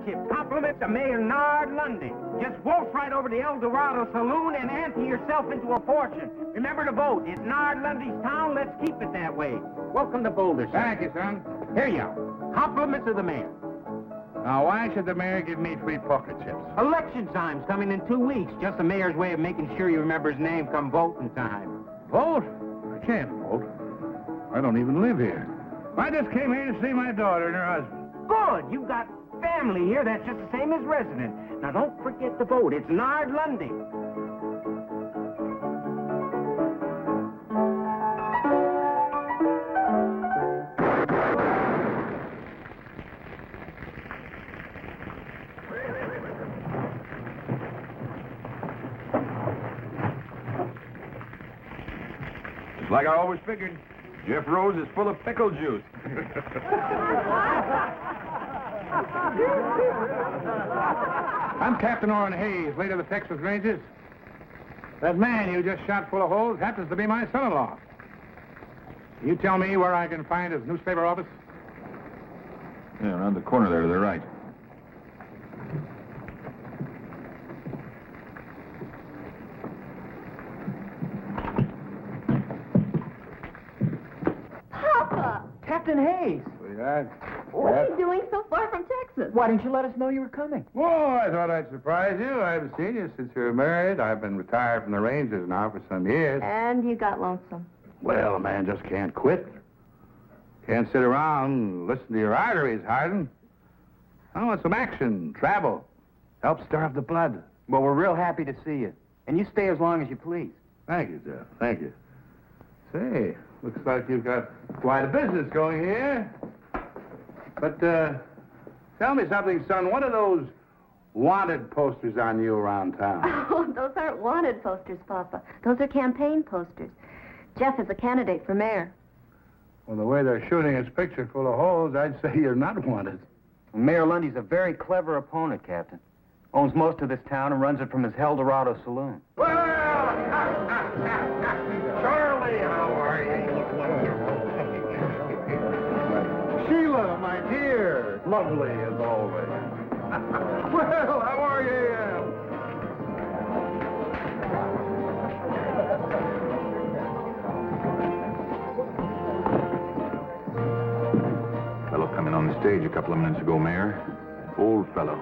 chip. Compliments to Mayor Nard Lundy. Just waltz right over to El Dorado Saloon and ante yourself into a fortune. Remember to vote. It's Nard Lundy's town. Let's keep it that way. Welcome to Boulder, sir. Thank you, son. Here you are. Compliments of the mayor. Now, why should the mayor give me free poker chips? Election time's coming in 2 weeks. Just the mayor's way of making sure you remember his name come voting time. Vote? I can't vote. I don't even live here. I just came here to see my daughter and her husband. Good. You've got family here that's just the same as resident. Now, don't forget to vote. It's Nard Lundy. Like I always figured, Jeff Rose is full of pickle juice. I'm Captain Orrin Hayes, late of the Texas Rangers. That man you just shot full of holes happens to be my son-in-law. You tell me where I can find his newspaper office? Yeah, around the corner there to the right. Papa! Captain Hayes, Sweetheart. What are you doing so far from Texas? why didn't you let us know you were coming? Oh, I thought I'd surprise you. I haven't seen you since you were married. I've been retired from the Rangers now for some years. And you got lonesome. Well, a man just can't quit. Can't sit around and listen to your arteries harden. I want some action, travel. Help starve the blood. Well, we're real happy to see you. And you stay as long as you please. Thank you, Jeff. Thank you. Say, looks like you've got quite a business going here. But, tell me something, son. What are those wanted posters on you around town? Oh, those aren't wanted posters, Papa. Those are campaign posters. Jeff is a candidate for mayor. Well, the way they're shooting his picture full of holes, I'd say you're not wanted. Mayor Lundy's a very clever opponent, Captain. Owns most of this town and runs it from his El Dorado Saloon. Well, Charlie, how are you? Sheila, my dear. Lovely as always. Well, how are you? Fellow coming on the stage a couple of minutes ago, Mayor. Old fellow.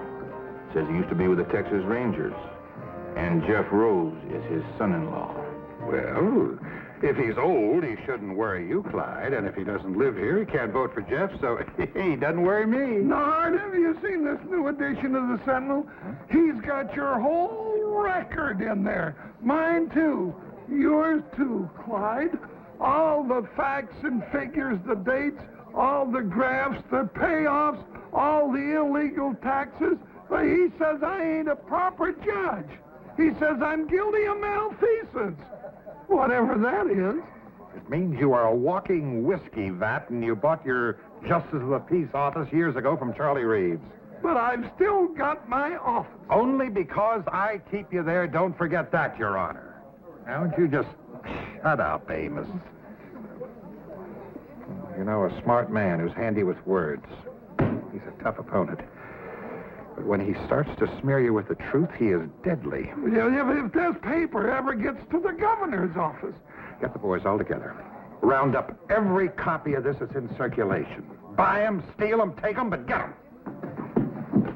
Says he used to be with the Texas Rangers. And Jeff Rose is his son-in-law. Well, if he's old, he shouldn't worry you, Clyde. And if he doesn't live here, he can't vote for Jeff, so he doesn't worry me. Nard, have you seen this new edition of the Sentinel? He's got your whole record in there. Mine, too. Yours, too, Clyde. All the facts and figures, the dates, all the graphs, the payoffs, all the illegal taxes. But he says I ain't a proper judge. He says I'm guilty of malfeasance. Whatever that is. It means you are a walking whiskey vat, and you bought your Justice of the Peace office years ago from Charlie Reeves. But I've still got my office. Only because I keep you there, don't forget that, Your Honor. Now, don't you just shut up, Amos. You know, a smart man who's handy with words. He's a tough opponent. But when he starts to smear you with the truth, he is deadly. If this paper ever gets to the governor's office. Get the boys all together. Round up every copy of this that's in circulation. Buy them, steal them, take them, but get them.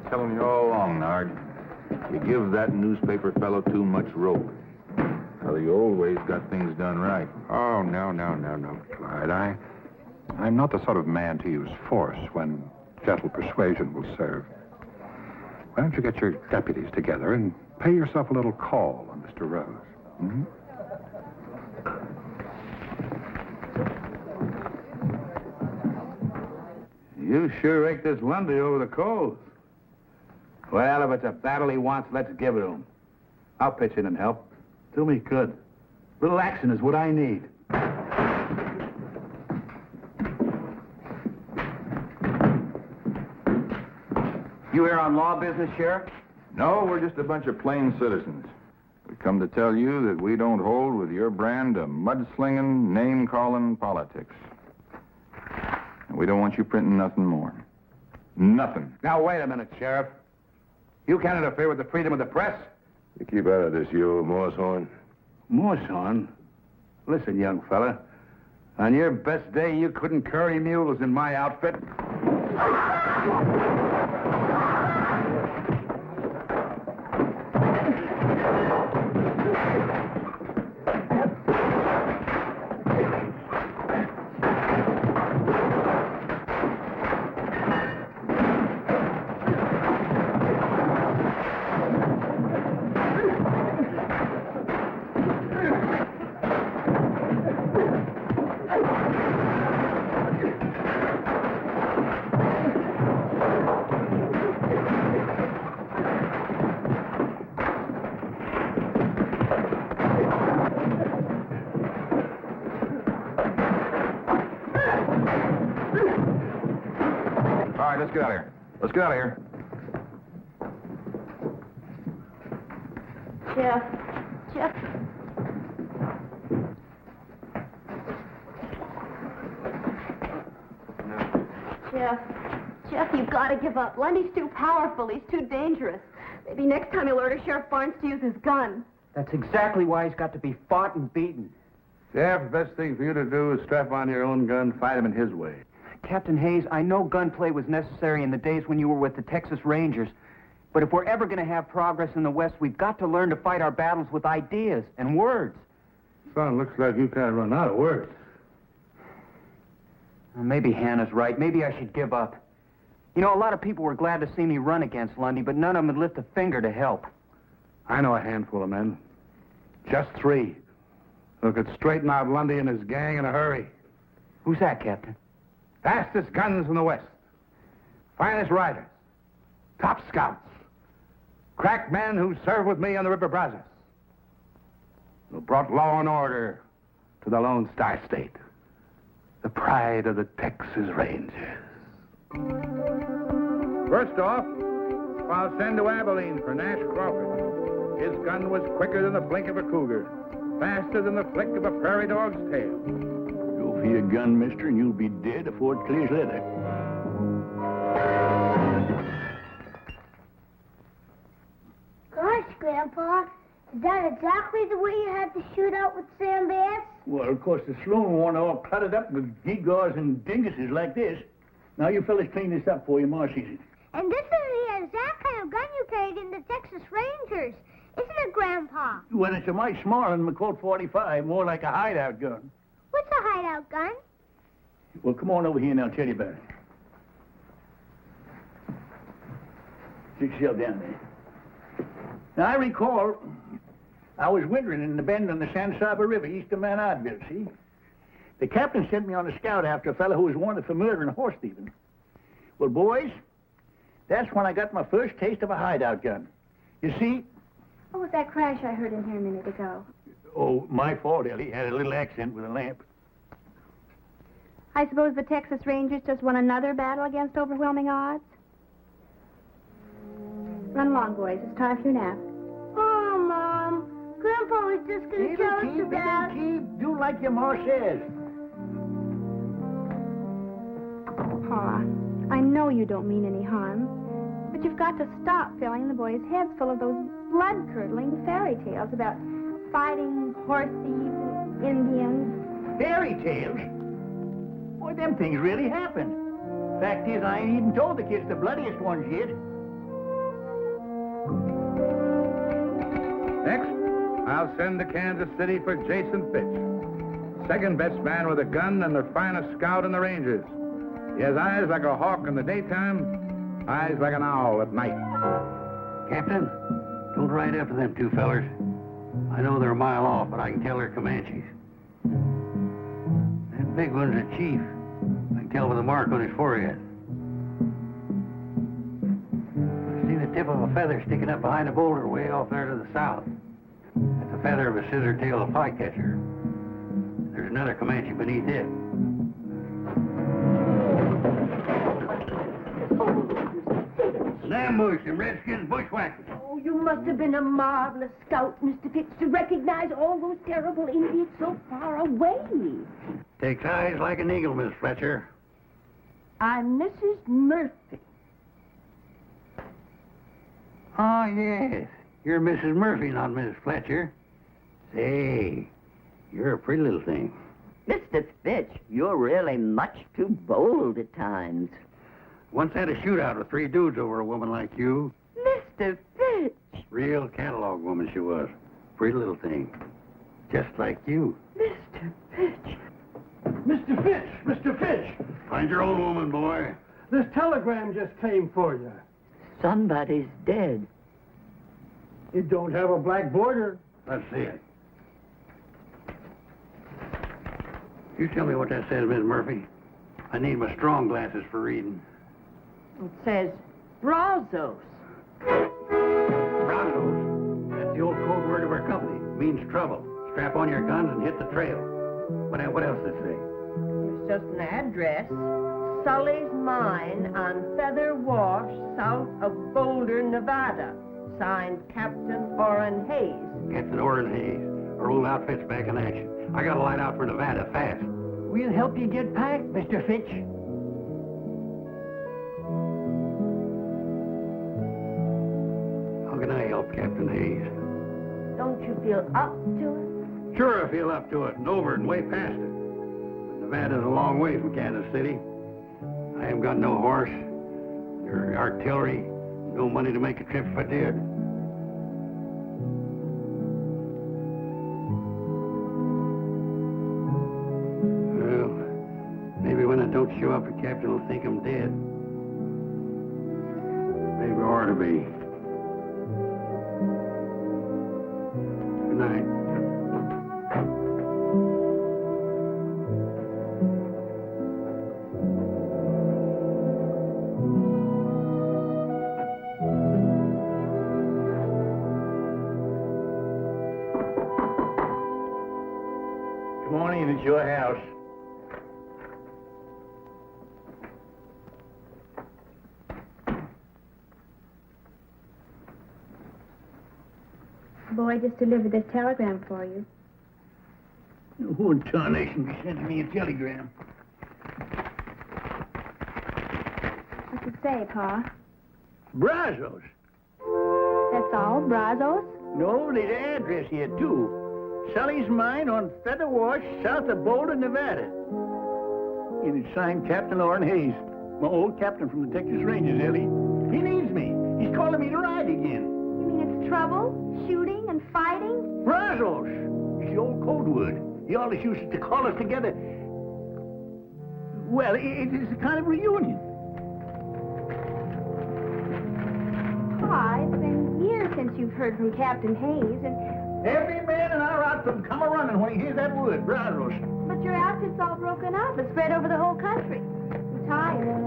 Telling you all along, Nard. You give that newspaper fellow too much rope. Well, you always got things done right. Oh, no, Clyde. I'm not the sort of man to use force when gentle persuasion will serve. Why don't you get your deputies together and pay yourself a little call on Mr. Rose? Hmm? You sure raked this Lundy over the coals. Well, if it's a battle he wants, let's give it to him. I'll pitch in and help. Do me good. Little action is what I need. You here on law business, Sheriff? No, we're just a bunch of plain citizens. We come to tell you that we don't hold with your brand of mudslinging, name-calling politics. And we don't want you printing nothing more. Nothing. Now, wait a minute, Sheriff. You can't interfere with the freedom of the press. You keep out of this, you Moosehorn. Moosehorn? Listen, young fella. On your best day, you couldn't curry mules in my outfit. All right, let's get out of here. Let's get out of here. Jeff. Jeff, you've got to give up. Lundy's too powerful. He's too dangerous. Maybe next time he'll order Sheriff Barnes to use his gun. That's exactly why he's got to be fought and beaten. Sheriff, the best thing for you to do is strap on your own gun, fight him in his way. Captain Hayes, I know gunplay was necessary in the days when you were with the Texas Rangers. But if we're ever going to have progress in the West, we've got to learn to fight our battles with ideas and words. Son, looks like you kind of run out of words. Well, maybe Hannah's right. Maybe I should give up. You know, a lot of people were glad to see me run against Lundy, but none of them would lift a finger to help. I know a handful of men. Just 3. Who could straighten out Lundy and his gang in a hurry. Who's that, Captain? Fastest guns in the West. Finest riders. Top scouts. Crack men who served with me on the River Brazos. Who brought law and order to the Lone Star State. The pride of the Texas Rangers. First off, I'll send to Abilene for Nash Crawford. His gun was quicker than the blink of a cougar. Faster than the flick of a prairie dog's tail. Go for your gun, mister, and you'll be dead before it clears leather. Gosh, Grandpa, is that exactly the way you had to shoot out with Sam Bass? Well, of course, the saloon wasn't all cluttered up with gewgaws and dinguses like this. Now, you fellas clean this up for you, Ma sees it. And this is the exact kind of gun you carried in the Texas Rangers, isn't it, Grandpa? Well, it's a mite smaller than the Colt 45, more like a hideout gun. What's a hideout gun? Well, come on over here and I'll tell you about it. Stick yourself down there. Now, I recall I was wintering in the bend on the San Saba River east of Mount Oddville, see? The captain sent me on a scout after a fellow who was wanted for murder and horse thieving. Well, boys, that's when I got my first taste of a hideout gun. You see... What was that crash I heard in here a minute ago? Oh, my fault, Ellie. Had a little accident with a lamp. I suppose the Texas Rangers just won another battle against overwhelming odds? Run along, boys. It's time for your nap. Oh, Mom. Grandpa was just going to tell us about... Keep. Do like your ma says. Pa, I know you don't mean any harm, but you've got to stop filling the boys' heads full of those blood-curdling fairy tales about fighting horse thieves, Indians. Fairy tales? Boy, them things really happened. Fact is, I ain't even told the kids the bloodiest ones yet. Next, I'll send to Kansas City for Jason Fitch. Second best man with a gun and the finest scout in the Rangers. He has eyes like a hawk in the daytime, eyes like an owl at night. Captain, don't ride after them 2 fellers. I know they're a mile off, but I can tell they're Comanches. That big one's a chief. I can tell by the mark on his forehead. I see the tip of a feather sticking up behind a boulder way off there to the south. That's the feather of a scissor-tailed flycatcher. There's another Comanche beneath it. An ambush, some Redskins bushwhackers. Oh, you must have been a marvelous scout, Mr. Fitz, to recognize all those terrible Indians so far away. Takes eyes like an eagle, Miss Fletcher. I'm Mrs. Murphy. Oh, yes. You're Mrs. Murphy, not Mrs. Fletcher. Say, you're a pretty little thing. Mr. Fitch, you're really much too bold at times. Once had a shootout with 3 dudes over a woman like you. Mr. Fitch! Real catalog woman she was. Pretty little thing. Just like you. Mr. Fitch! Mr. Fitch! Mr. Fitch! Find your own woman, boy. This telegram just came for you. Somebody's dead. It don't have a black border. Let's see it. You tell me what that says, Miss Murphy. I need my strong glasses for reading. It says Brazos. Brazos. That's the old code word of our company. Means trouble. Strap on your guns and hit the trail. What else does it say? It's just an address. Sully's Mine on Feather Wash, south of Boulder, Nevada. Signed Captain Orrin Hayes. Captain Orrin Hayes. Our old outfit's back in action. I gotta light out for Nevada fast. We'll help you get packed, Mr. Fitch. How can I help, Captain Hayes? Don't you feel up to it? Sure, I feel up to it, and over and way past it. But Nevada's a long way from Kansas City. I haven't got no horse, or artillery, no money to make a trip if I did. Well, maybe when I don't show up, the captain will think I'm dead. Maybe I ought to be. Good night. Come on in, it's your house. The boy just delivered this telegram for you. Who in tarnation be sending me a telegram? What's it say, Pa? Brazos. That's all? Brazos? No, there's an address here, too. Sully's Mine on Feather Wash, south of Boulder, Nevada. And it's signed Captain Orrin Hayes, my old captain from the Texas Rangers, Ellie. He needs me. He's calling me to ride again. You mean it's trouble? Shooting and fighting? Brazos. It's the old code word. He always used it to call us together. Well, it's a kind of reunion. Pa, it's been years since you've heard from Captain Hayes, and... Every man in our outfit come a-running when he hears that word, Brazos. But your outfit's all broken up. It's spread over the whole country. I'm tired.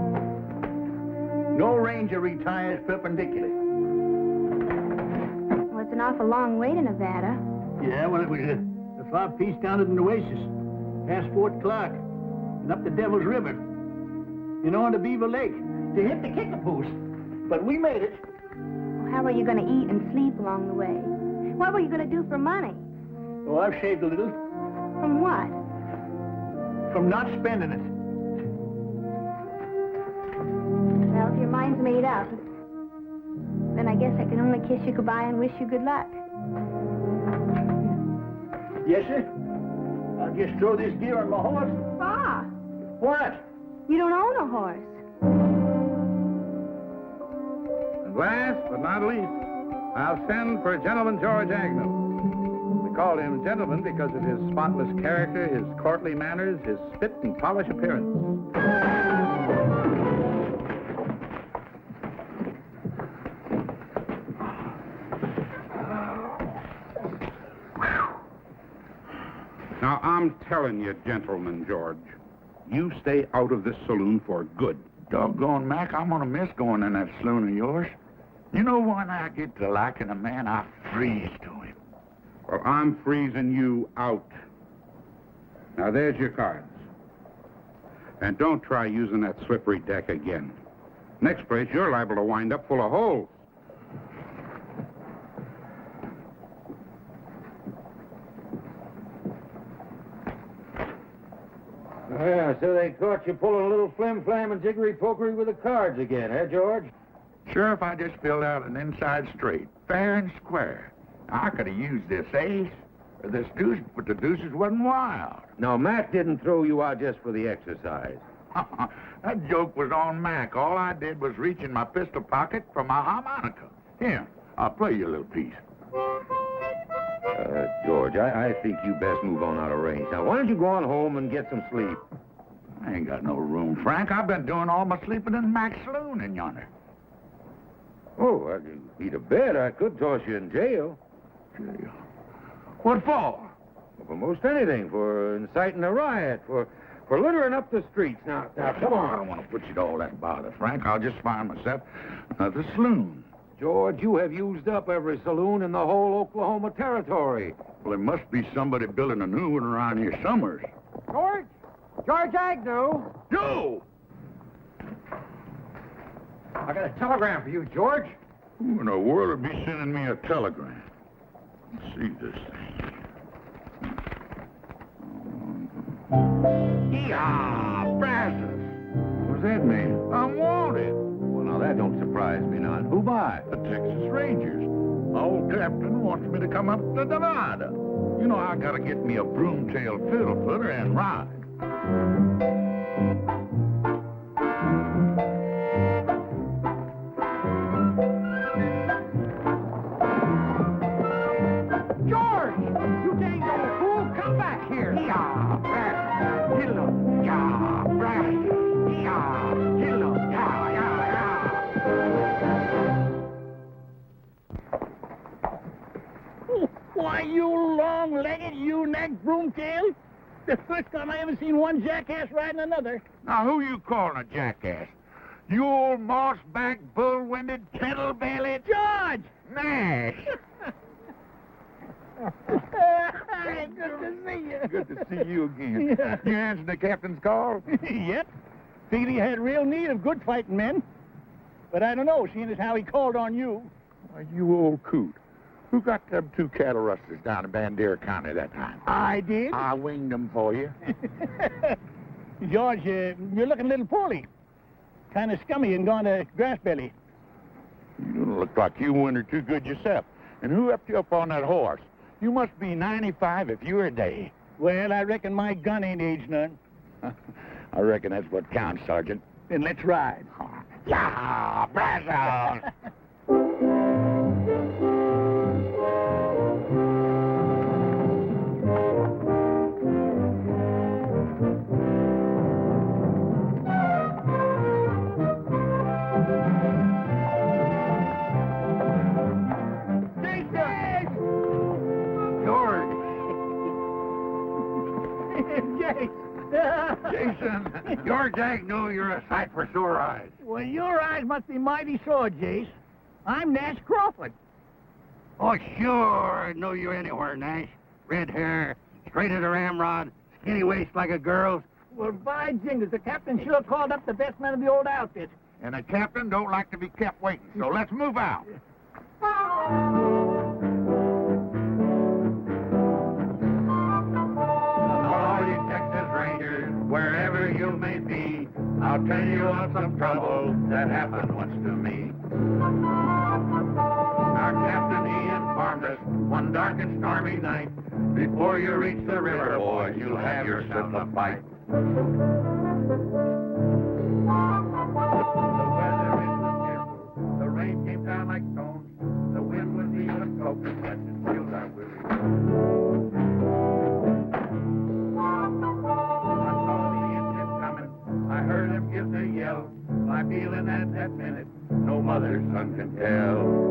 No ranger retires perpendicular. Well, it's an awful long way to Nevada. Yeah, well, it was a far piece down at an oasis, past Fort Clark, and up the Devil's River, and on to Beaver Lake, to hit the Kickapoo. But we made it. Well, how are you going to eat and sleep along the way? What were you going to do for money? Oh, I've saved a little. From what? From not spending it. Well, if your mind's made up, then I guess I can only kiss you goodbye and wish you good luck. Yes, sir? I'll just throw this gear on my horse. Pa! What? You don't own a horse. And last but not least, I'll send for Gentleman George Agnew. We call him gentleman because of his spotless character, his courtly manners, his spit and polish appearance. Now, I'm telling you, Gentleman George, you stay out of this saloon for good. Doggone, Mac, I'm gonna miss going in that saloon of yours. You know, when I get to liking a man, I freeze to him. Well, I'm freezing you out. Now, there's your cards. And don't try using that slippery deck again. Next place, you're liable to wind up full of holes. Yeah, so they caught you pulling a little flim-flam and jiggery-pokery with the cards again, eh, George? Sheriff, I just filled out an inside straight, fair and square. I could have used this ace or this deuce, but the deuces wasn't wild. No, Matt didn't throw you out just for the exercise. That joke was on Mac. All I did was reach in my pistol pocket for my harmonica. Here, I'll play you a little piece. George, I think you best move on out of range. Now, why don't you go on home and get some sleep? I ain't got no room, Frank. I've been doing all my sleeping in Mac's saloon in yonder. Oh, I can eat a bed. I could toss you in jail. Jail? What for? For most anything. For inciting a riot. For littering up the streets. Now, come on. I don't want to put you to all that bother, Frank. I'll just find myself another saloon. George, you have used up every saloon in the whole Oklahoma territory. Well, there must be somebody building a new one around here somewhere. George? George Agnew. Joe! I got a telegram for you, George. Who in the world would be sending me a telegram? Let's see this thing. Yeah, Brazos. What's that mean? I'm wanted. Well, now, that don't surprise me none. Who by? The Texas Rangers. My old captain wants me to come up to Nevada. You know, I gotta get me a broomtail fiddle-footer and ride. George! You dang old fool! Come back here! Yeah, Brazos. Get him. Yeah, Brazos. Yeah, get him. Yeah, Why, you long-legged, you-necked broomtail? The first time I ever seen one jackass riding another. Now, who you calling a jackass? You old moss-backed, bull-winded, kettle-bellied... George! Nash! Hey, good to see you. Good to see you again. Yeah. You answered the captain's call? Yep. Figured he had real need of good fighting men. But I don't know, seeing as how he called on you. Why, you old coot. Who got them two cattle rustlers down in Bandera County that time? I did. I winged them for you. George, you're looking a little poorly. Kind of scummy and gone to grass belly. You don't look like you wintered too good yourself. And who upped you up on that horse? You must be 95 if you're a day. Well, I reckon my gun ain't aged none. I reckon that's what counts, Sergeant. Then let's ride. Yeah, Brazos! Jason, George Agnew, you're a sight for sore eyes. Well, your eyes must be mighty sore, Jace. I'm Nash Crawford. Oh, sure. I know you anywhere, Nash. Red hair, straight as a ramrod, skinny waist like a girl's. Well, by jingles, the captain sure called up the best man of the old outfit. And a captain don't like to be kept waiting, so let's move out. All you Texas Rangers, wherever you may be, I'll tell you of some trouble that happened once to me. Our captain, he informed us one dark and stormy night, before you reach the river, boys, you'll have yourself a fight. The weather isn't cheerful, the rain came down like stones, the wind was even soaking, but it chilled our weary. I saw the Indians coming, I heard them give their yell, my feeling at that minute, no mother's son can tell.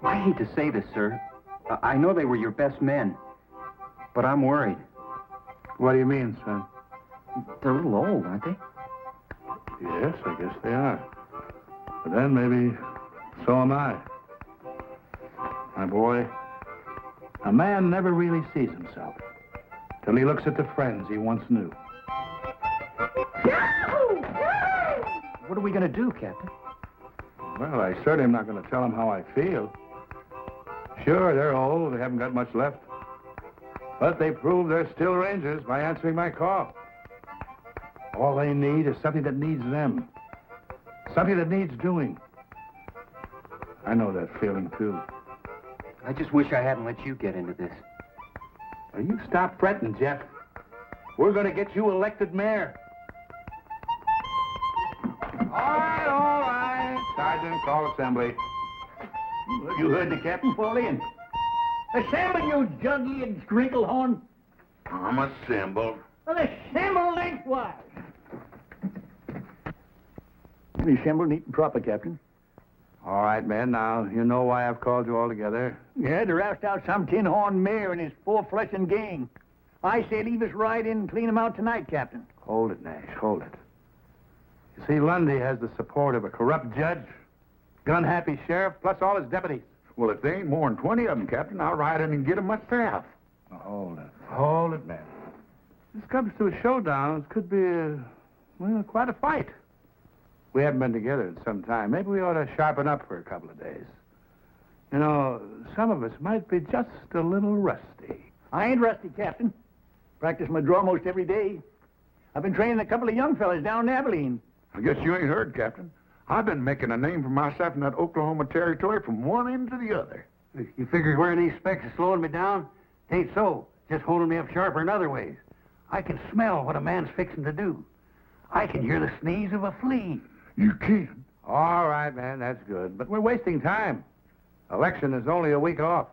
I hate to say this, sir. I know they were your best men, but I'm worried. What do you mean, son? They're a little old, aren't they? Yes, I guess they are. But then maybe so am I. My boy, a man never really sees himself till he looks at the friends he once knew. What are we going to do, Captain? Well, I certainly am not going to tell them how I feel. Sure, they're old. They haven't got much left. But they prove they're still Rangers by answering my call. All they need is something that needs them. Something that needs doing. I know that feeling, too. I just wish I hadn't let you get into this. Well, you stop fretting, Jeff. We're going to get you elected mayor. All right. Sergeant, call assembly. You heard the captain fall in. Assemble, you jug-eared scrinkle-horn. I'm assembled. Well, assemble lengthwise. We assemble neat and proper, Captain. All right, men. Now, you know why I've called you all together. Yeah, to roust out some tin-horn mayor and his four-flushing gang. I say leave us right in and clean him out tonight, Captain. Hold it, Nash. Hold it. You see, Lundy has the support of a corrupt judge, gun-happy sheriff, plus all his deputies. Well, if there ain't more than 20 of them, Captain, I'll ride in and get them myself. Now, hold it. Hold it, man. This comes to a showdown. It could be, quite a fight. We haven't been together in some time. Maybe we ought to sharpen up for a couple of days. You know, some of us might be just a little rusty. I ain't rusty, Captain. Practice my draw most every day. I've been training a couple of young fellas down in Abilene. I guess you ain't heard, Captain. I've been making a name for myself in that Oklahoma territory from one end to the other. You figure wearing these specs is slowing me down? It ain't so. Just holding me up sharper in other ways. I can smell what a man's fixing to do. I can hear the sneeze of a flea. You can? All right, man, that's good. But we're wasting time. Election is only a week off.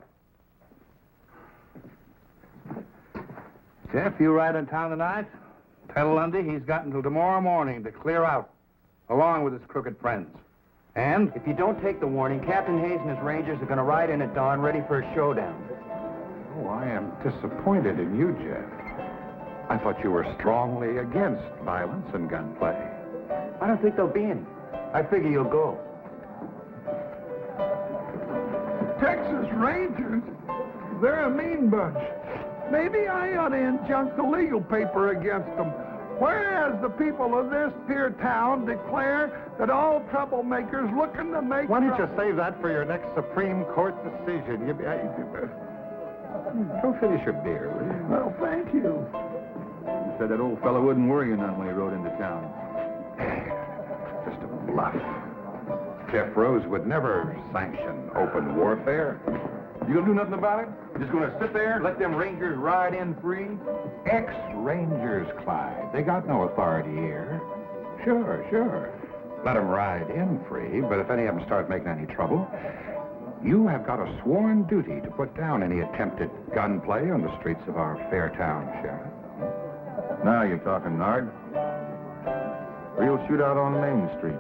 Jeff, you ride in town tonight? Tell Lundy he's got until tomorrow morning to clear out, along with his crooked friends. And if you don't take the warning, Captain Hayes and his Rangers are going to ride in at dawn ready for a showdown. Oh, I am disappointed in you, Jeff. I thought you were strongly against violence and gunplay. I don't think there'll be any. I figure you'll go. Texas Rangers? They're a mean bunch. Maybe I ought to injunct the legal paper against them. Whereas the people of this here town declare that all troublemakers looking to make... Why don't you save that for your next Supreme Court decision? Go finish your beer, will you? Well, thank you. You said that old fellow wouldn't worry you none when he rode into town. Just a bluff. Jeff Rose would never sanction open warfare. You gonna do nothing about it? Just gonna sit there and let them Rangers ride in free? Ex-Rangers, Clyde. They got no authority here. Sure. Let them ride in free, but if any of them start making any trouble, you have got a sworn duty to put down any attempted gunplay on the streets of our fair town, Sheriff. Now you're talking, Nard. Or you'll shoot out on Main Street.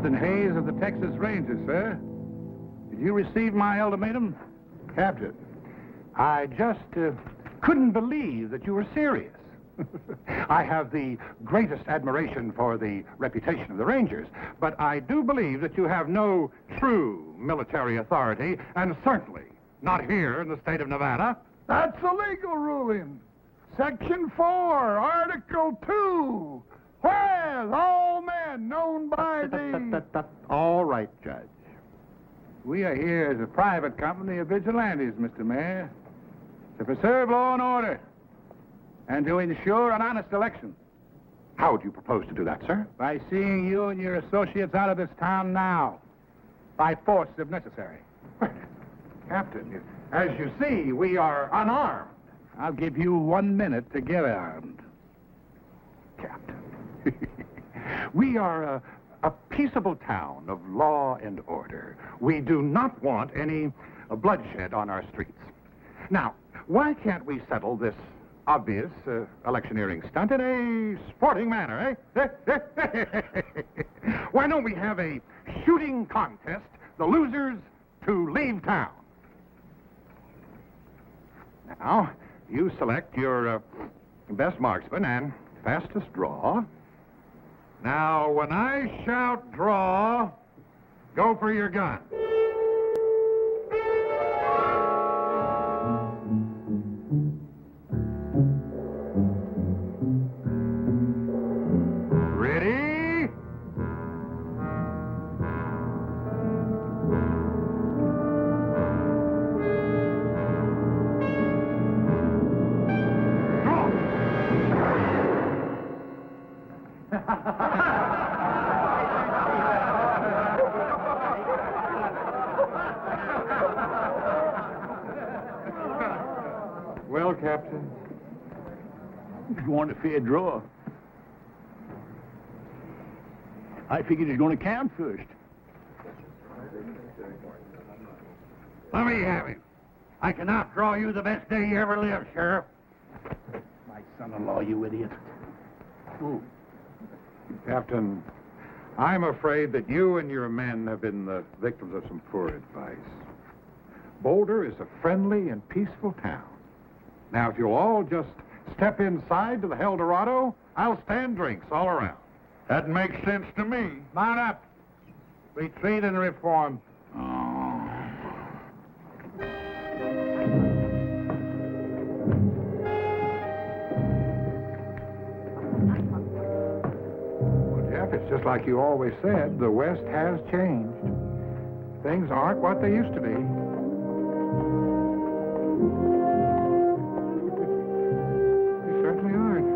Captain Hayes of the Texas Rangers, sir. Did you receive my ultimatum? Captain, I just couldn't believe that you were serious. I have the greatest admiration for the reputation of the Rangers, but I do believe that you have no true military authority, and certainly not here in the state of Nevada. That's a legal ruling. Section 4, Article 2. Whereas all men known by the... All right, Judge. We are here as a private company of vigilantes, Mr. Mayor, to preserve law and order and to ensure an honest election. How do you propose to do that, sir? By seeing you and your associates out of this town now, by force if necessary. Captain, as you see, we are unarmed. I'll give you 1 minute to get armed. Captain. We are a peaceable town of law and order. We do not want any bloodshed on our streets. Now, why can't we settle this obvious electioneering stunt in a sporting manner, eh? Why don't we have a shooting contest, the losers to leave town? Now, you select your best marksman and fastest draw. Now, when I shout draw, go for your gun. Ready? Well, Captain, You want a fair draw. I figured it's going to count first. Let me have him. I can outdraw you the best day you ever lived, Sheriff. My son-in-law, you idiot. Ooh. Captain, I'm afraid that you and your men have been the victims of some poor advice. Boulder is a friendly and peaceful town. Now, if you'll all just step inside to the Eldorado, I'll stand drinks all around. That makes sense to me. Mount up. Retreat and reform. Well, Jeff, it's just like you always said, the West has changed. Things aren't what they used to be. They certainly aren't.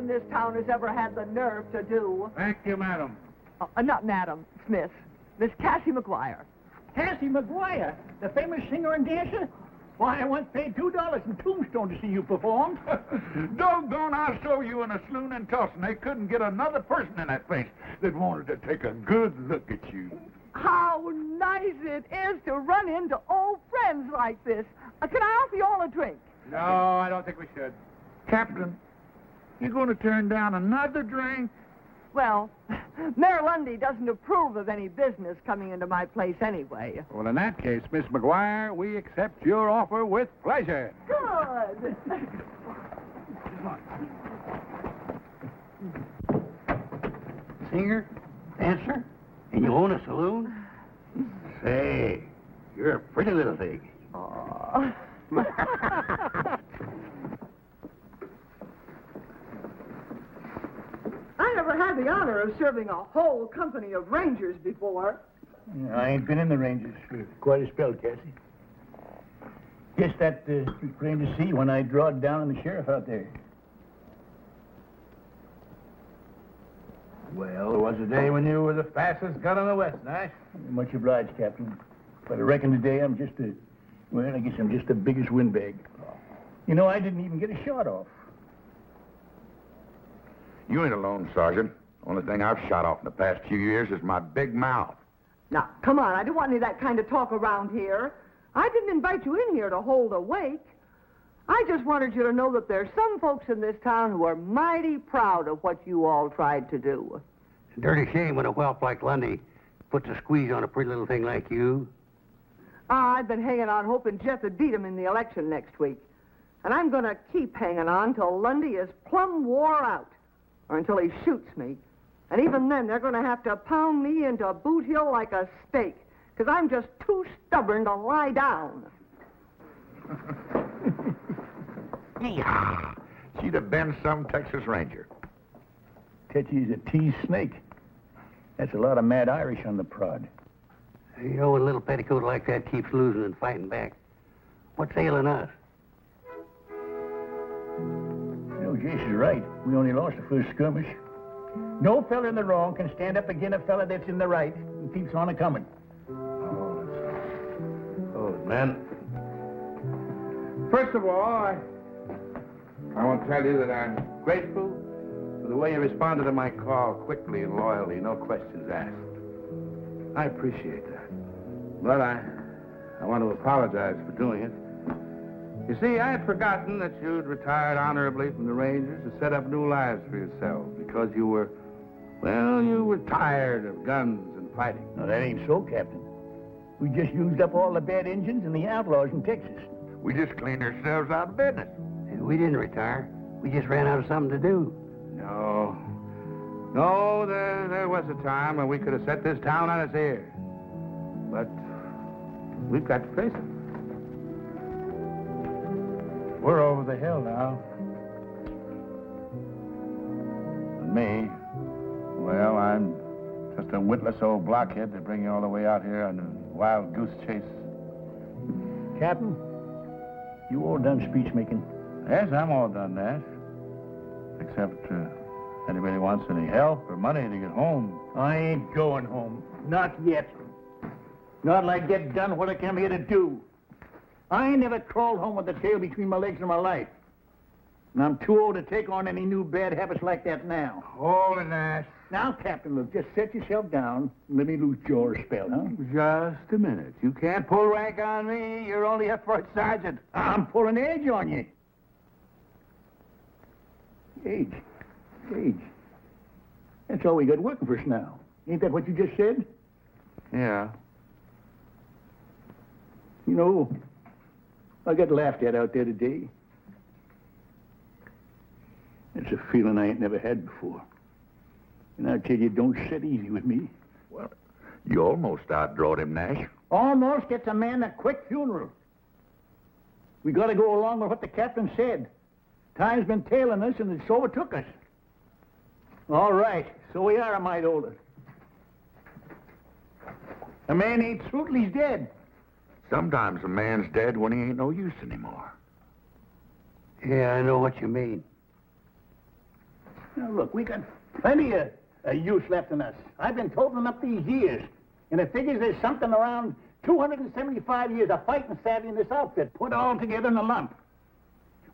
This town has ever had the nerve to do. Thank you, madam. Not Madam Smith. Miss Cassie McGuire. Cassie McGuire, the famous singer and dancer? Why, I once paid $2 in Tombstone to see you perform. Doggone, I saw you in a saloon in Tulsa, and they couldn't get another person in that place that wanted to take a good look at you. How nice it is to run into old friends like this. Can I offer you all a drink? No, I don't think we should. Captain, you going to turn down another drink? Well, Mayor Lundy doesn't approve of any business coming into my place anyway. Well, in that case, Miss McGuire, we accept your offer with pleasure. Good. Singer? Dancer? And you own a saloon? Say, you're a pretty little thing. Oh. I never had the honor of serving a whole company of Rangers before. I ain't been in the Rangers for quite a spell, Cassie. Guess that was plain to see when I drawed down on the sheriff out there. Well, there was a day when you were the fastest gun in the West, Nash. Much obliged, Captain. But I reckon today I'm just I guess I'm just the biggest windbag. You know, I didn't even get a shot off. You ain't alone, Sergeant. Only thing I've shot off in the past few years is my big mouth. Now, come on, I don't want any of that kind of talk around here. I didn't invite you in here to hold a wake. I just wanted you to know that there's some folks in this town who are mighty proud of what you all tried to do. It's a dirty shame when a whelp like Lundy puts a squeeze on a pretty little thing like you. I've been hanging on hoping Jeff would beat him in the election next week. And I'm going to keep hanging on till Lundy is plumb wore out. Or until he shoots me. And even then, they're going to have to pound me into Boot Hill like a steak. Because I'm just too stubborn to lie down. Yeehaw! She'd have been some Texas Ranger. Tetchy's a teased snake. That's a lot of mad Irish on the prod. You know, when a little petticoat like that keeps losing and fighting back, what's ailing us? You know, Jason's right. We only lost the first skirmish. No fella in the wrong can stand up against a fella that's in the right and keeps on a-coming. Oh, man. First of all, I want to tell you that I'm grateful for the way you responded to my call quickly and loyally, no questions asked. I appreciate that. But I want to apologize for doing it. You see, I had forgotten that you'd retired honorably from the Rangers to set up new lives for yourself because you were tired of guns and fighting. No, that ain't so, Captain. We just used up all the bad engines and the outlaws in Texas. We just cleaned ourselves out of business. We didn't retire. We just ran out of something to do. No, there was a time when we could have set this town on its ear. But we've got to face it. We're over the hill now. And me, well, I'm just a witless old blockhead to bring you all the way out here on a wild goose chase. Captain, you all done speech making? Yes, I'm all done, Nash. Except anybody wants any help or money to get home. I ain't going home. Not yet. Not till I get done what I came here to do. I ain't never crawled home with the tail between my legs in my life. And I'm too old to take on any new bad habits like that now. Hold it, Nash. Now, Captain, look, just set yourself down and let me loose your spell, huh? Just a minute. You can't pull rank on me. You're only a first sergeant. I'm pulling age on you. Age. That's all we got working for us now. Ain't that what you just said? Yeah. You know, I got laughed at out there today. It's a feeling I ain't never had before. And I tell you, it don't sit easy with me. Well, you almost outdrawed him, Nash. Almost gets a man a quick funeral. We got to go along with what the captain said. Time's been tailing us, and it's overtook us. All right, so we are a mite older. A man ain't through till he's dead. Sometimes a man's dead when he ain't no use anymore. Yeah, I know what you mean. Now, look, we got plenty of use left in us. I've been totaling up these years, and it figures there's something around 275 years of fighting savvy in this outfit, put all together in a lump.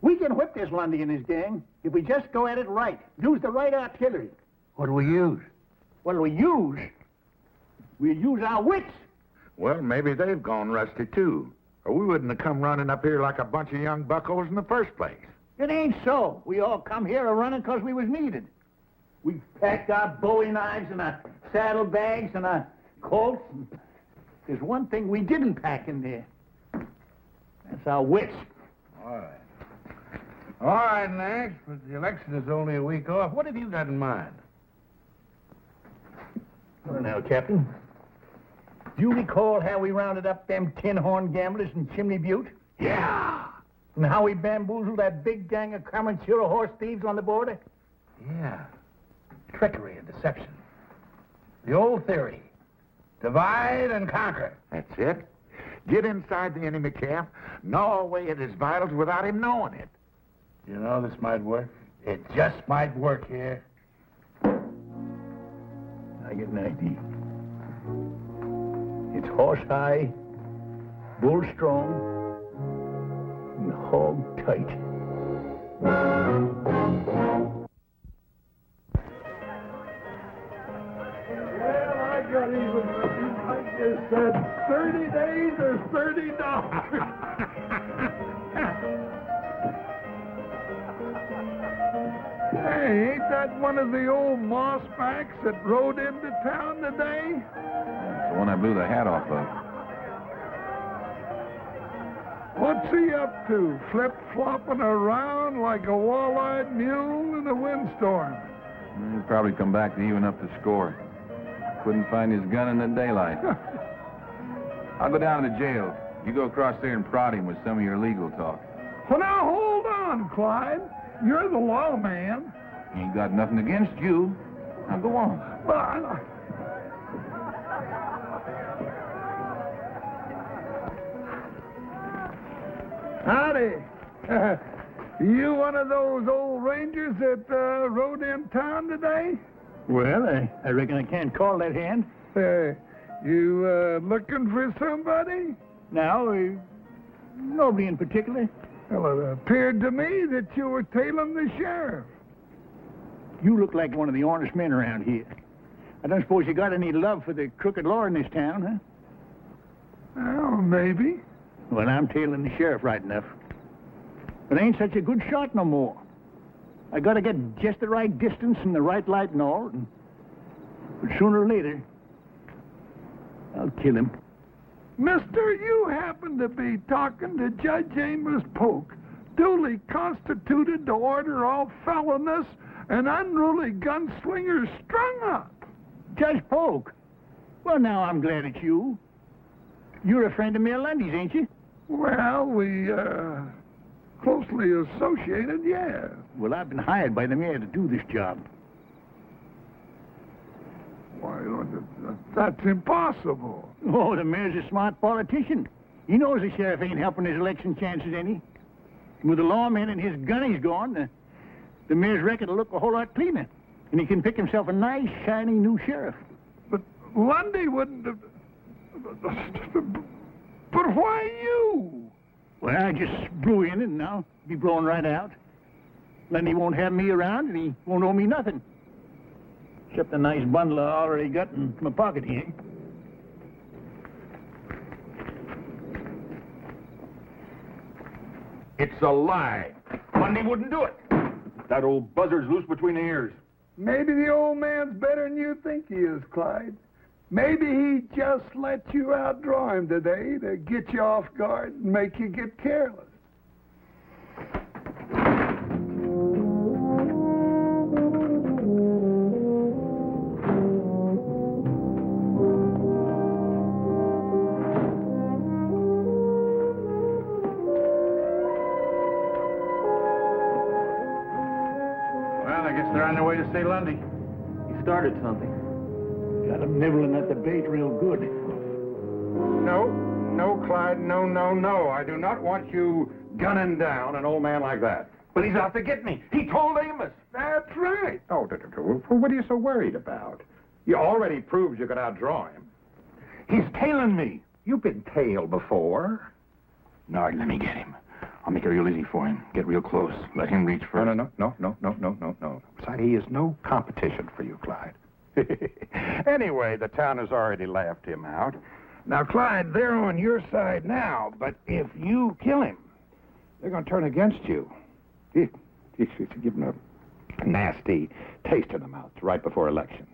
We can whip this Lundy and his gang if we just go at it right, use the right artillery. What do we use? What do we use? We use our wits. Well, maybe they've gone rusty, too. Or we wouldn't have come running up here like a bunch of young buckos in the first place. It ain't so. We all come here a-running because we was needed. We packed our bowie knives and our saddlebags and our Colts. There's one thing we didn't pack in there. That's our wits. All right, Nash, but the election is only a week off. What have you got in mind? Well, now, Captain, Do you recall how we rounded up them tin-horn gamblers in Chimney Butte? Yeah. And how we bamboozled that big gang of Comanchero horse thieves on the border? Yeah. Trickery and deception. The old theory. Divide and conquer. That's it. Get inside the enemy camp, gnaw away at his vitals without him knowing it. You know, this might work. It just might work here. I get an idea. It's horse high, bull strong, and hog tight. Well, I got even with you. I just said 30 days or $30. Hey, ain't that one of the old mossbacks that rode into town today? That's the one I blew the hat off of. What's he up to? Flip-flopping around like a wall-eyed mule in a windstorm. He'll probably come back to even up the score. Couldn't find his gun in the daylight. I'll go down to the jail. You go across there and prod him with some of your legal talk. Well, now, hold on, Clyde. You're the lawman. Ain't got nothing against you. Now go on. Well, howdy. You one of those old rangers that rode in town today? Well, I reckon I can't call that hand. You looking for somebody? Now, nobody in particular. Well, it appeared to me that you were tailing the sheriff. You look like one of the honest men around here. I don't suppose you got any love for the crooked law in this town, huh? Well, maybe. Well, I'm tailing the sheriff right enough. But I ain't such a good shot no more. I gotta get just the right distance and the right light and all. But sooner or later, I'll kill him. Mister, you happen to be talking to Judge Amos Polk, duly constituted to order all felonious and unruly gunslingers strung up. Judge Polk? Well, now I'm glad it's you. You're a friend of Mayor Lundy's, ain't you? Well, we, closely associated, yeah. Well, I've been hired by the mayor to do this job. Why, that's impossible. Oh, the mayor's a smart politician. He knows the sheriff ain't helping his election chances any. With the lawman and his gunnies gone, the mayor's record will look a whole lot cleaner. And he can pick himself a nice, shiny new sheriff. But Lundy wouldn't have... But why you? Well, I just blew in and now be blowing right out. Lundy won't have me around and he won't owe me nothing. Except the nice bundle I already got in my pocket here. It's a lie. Lundy wouldn't do it. That old buzzard's loose between the ears. Maybe the old man's better than you think he is, Clyde. Maybe he just let you outdraw him today to get you off guard and make you get careless. Well, I guess they're on their way to see Lundy. He started something. Got him nibbling at the bait real good. No, Clyde, no. I do not want you gunning down an old man like that. But he's out to get me. He told Amos. That's right. Oh, what are you so worried about? You already proved you could outdraw him. He's tailing me. You've been tailed before. Nard, let me get him. I'll make it real easy for him. Get real close. Let him reach first. No. Besides, he is no competition for you, Clyde. Anyway, the town has already laughed him out. Now, Clyde, they're on your side now, but if you kill him, they're going to turn against you. You should give them a nasty taste in the mouth right before election.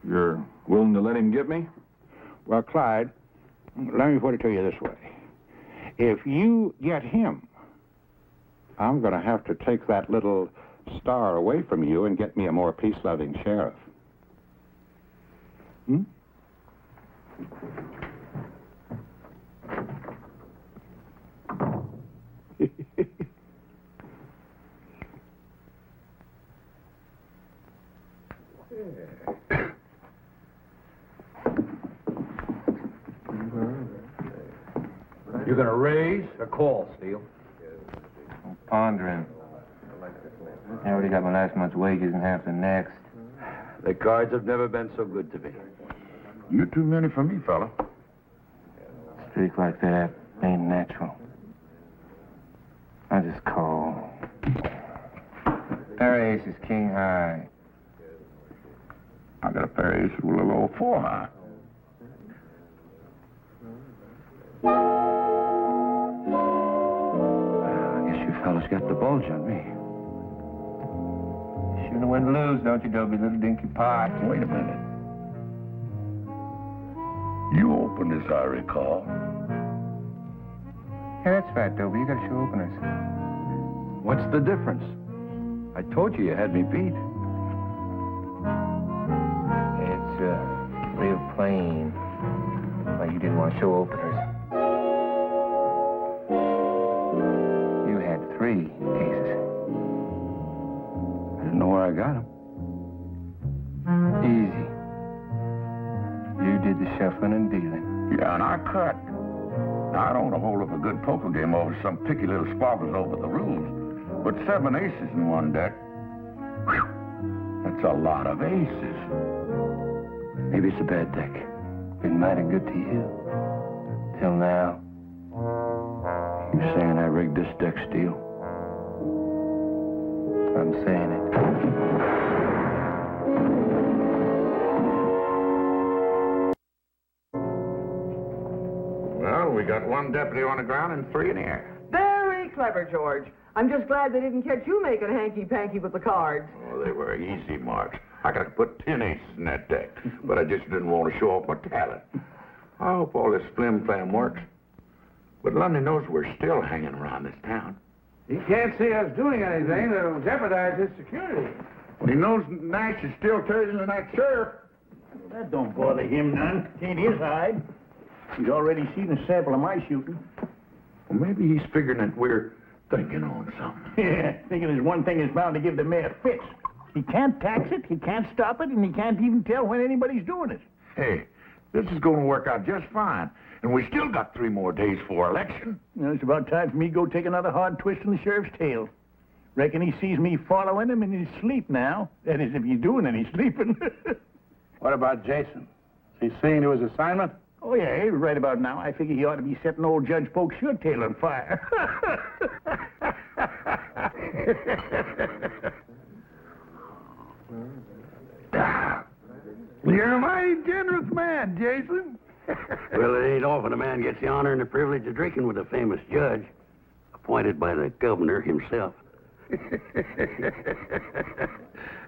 You're willing to let him get me? Well, Clyde, let me put it to you this way. If you get him, I'm going to have to take that little star away from you and get me a more peace-loving sheriff. You gonna raise or call, Steele? I'm pondering. I already got my last month's wages and half the next. The cards have never been so good to me. You too many for me, fella. A streak like that ain't natural. I just call. Pair of aces, king high. I got a pair of aces with a little 4 high. I guess you fellas got the bulge on me. You shouldn't win lose, don't you, Dobie, little dinky pot? Wait a minute. You opened this, I recall. Yeah, that's right, Dobie. You gotta show openers. What's the difference? I told you had me beat. It's, real plain. Like you didn't want to show openers. You had 3 aces. I didn't know where I got them. Easy. You did the shuffling and dealing. Yeah, and I cut. Now, I don't hold up a good poker game over some picky little squabbles over the rules. But 7 aces in one deck, whew, that's a lot of aces. Maybe it's a bad deck. Been mighty good to you. Till now. You're saying I rigged this deck, Steele? I'm saying it. Well, we got 1 deputy on the ground and 3 in the air. Very clever, George. I'm just glad they didn't catch you making hanky-panky with the cards. Oh, they were easy marks. I could have put 10 aces in that deck, but I just didn't want to show off my talent. I hope all this flim-flam works. But Lundy knows we're still hanging around this town. He can't see us doing anything that'll jeopardize his security. Well, he knows Nash is still turning the next sheriff. That don't bother him none. Ain't his hide. He's already seen a sample of my shooting. Well, maybe he's figuring that we're thinking on something. Yeah, thinking there's one thing that's bound to give the mayor fits. He can't tax it, he can't stop it, and he can't even tell when anybody's doing it. Hey, this is going to work out just fine. And we still got 3 more days for election. You know, it's about time for me to go take another hard twist in the sheriff's tail. Reckon he sees me following him in his sleep now. That is, if he's doing any sleeping. What about Jason? Is he seeing to his assignment? Oh, yeah, right about now. I figure he ought to be setting old Judge Polk's shirt tail on fire. You're a mighty generous man, Jason. Well, it ain't often a man gets the honor and the privilege of drinking with a famous judge, appointed by the governor himself.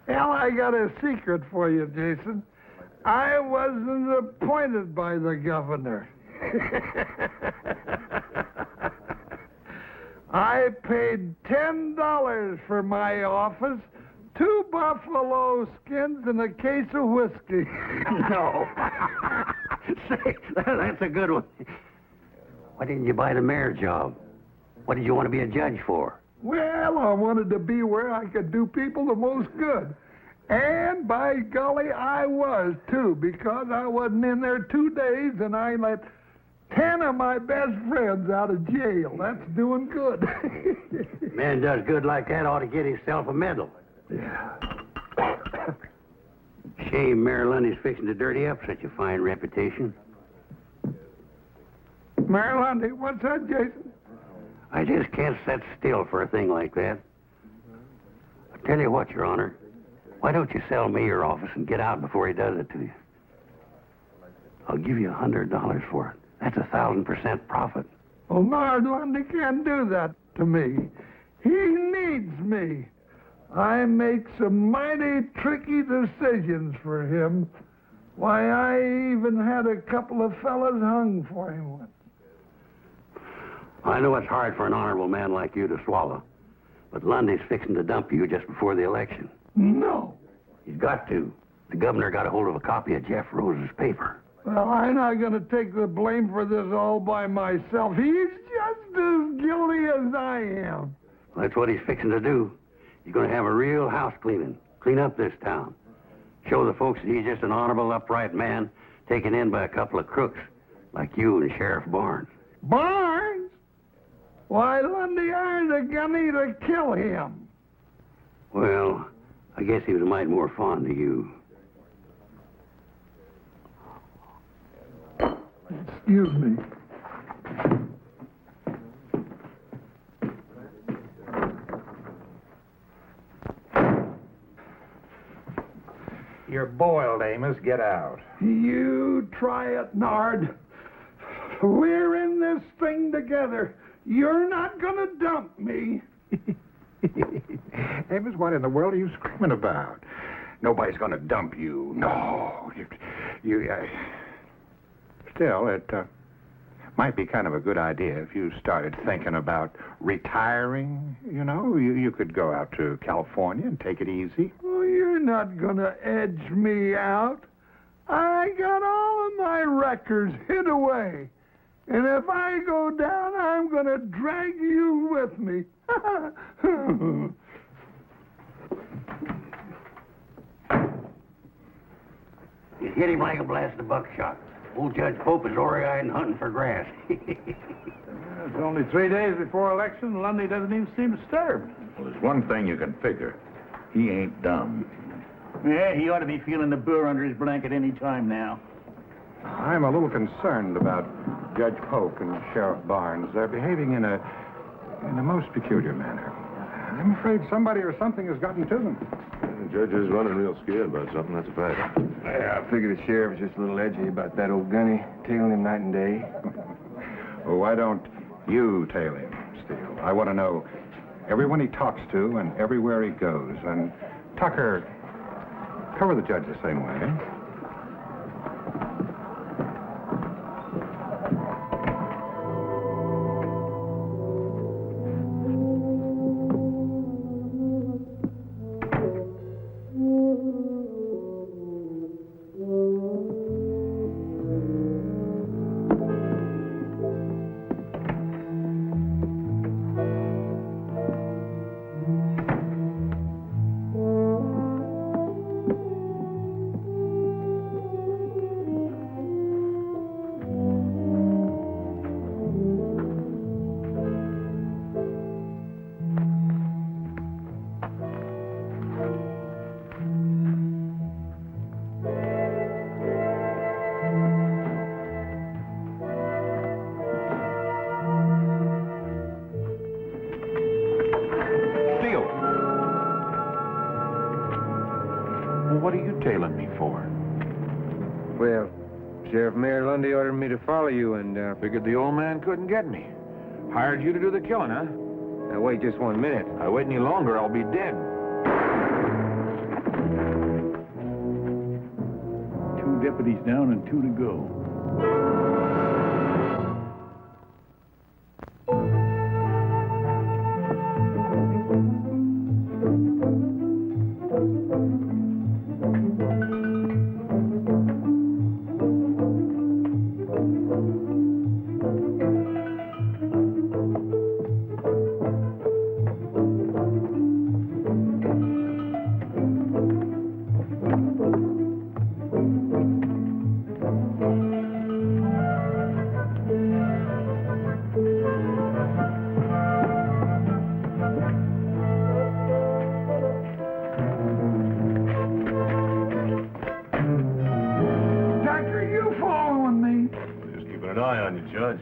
Well, I got a secret for you, Jason. I wasn't appointed by the governor. I paid $10 for my office, 2 buffalo skins, and a case of whiskey. No. Say, that's a good one. Why didn't you buy the mayor job? What did you want to be a judge for? Well, I wanted to be where I could do people the most good. And by golly, I was, too, because I wasn't in there 2 days and I let 10 of my best friends out of jail. That's doing good. Man does good like that ought to get himself a medal. Yeah. Shame Mayor Lundy's fixing to dirty up such a fine reputation. Mayor Lundy, what's that, Jason? I just can't sit still for a thing like that. I tell you what, Your Honor. Why don't you sell me your office and get out before he does it to you? I'll give you $100 for it. That's 1,000% profit. Well, Mayor Lundy can't do that to me. He needs me. I make some mighty tricky decisions for him. Why, I even had a couple of fellas hung for him once. I know it's hard for an honorable man like you to swallow, but Lundy's fixing to dump you just before the election. No. He's got to. The governor got a hold of a copy of Jeff Rose's paper. Well, I'm not going to take the blame for this all by myself. He's just as guilty as I am. Well, that's what he's fixing to do. He's going to have a real house cleaning. Clean up this town. Show the folks that he's just an honorable, upright man taken in by a couple of crooks like you and Sheriff Barnes. Barnes? Why, Lundy hired a gunny to kill him. Well, I guess he was a mite more fond of you. Excuse me. You're boiled, Amos. Get out. You try it, Nard. We're in this thing together. You're not gonna dump me. Amos, what in the world are you screaming about? Nobody's going to dump you. No. Still, it might be kind of a good idea if you started thinking about retiring. You know, you could go out to California and take it easy. Oh, you're not gonna edge me out. I got all of my records hid away. And if I go down, I'm gonna drag you with me. You hit him like a blast of buckshot. Old Judge Pope is ore-eyed and hunting for grass. It's only 3 days before election. Lundy doesn't even seem disturbed. Well, there's one thing you can figure. He ain't dumb. Yeah, he ought to be feeling the burr under his blanket any time now. I'm a little concerned about Judge Pope and Sheriff Barnes. They're behaving in a most peculiar manner. I'm afraid somebody or something has gotten to them. The judge is running real scared about something, that's a fact. Yeah, I figured the sheriff was just a little edgy about that old gunny, tailing him night and day. Well, why don't you tail him, Steele? I want to know everyone he talks to and everywhere he goes. And Tucker, cover the judge the same way. What are you tailing me for? Well, Sheriff Mayor Lundy ordered me to follow you and, Figured the old man couldn't get me. Hired you to do the killing, huh? Now, wait just 1 minute. If I wait any longer, I'll be dead. 2 deputies down and 2 to go.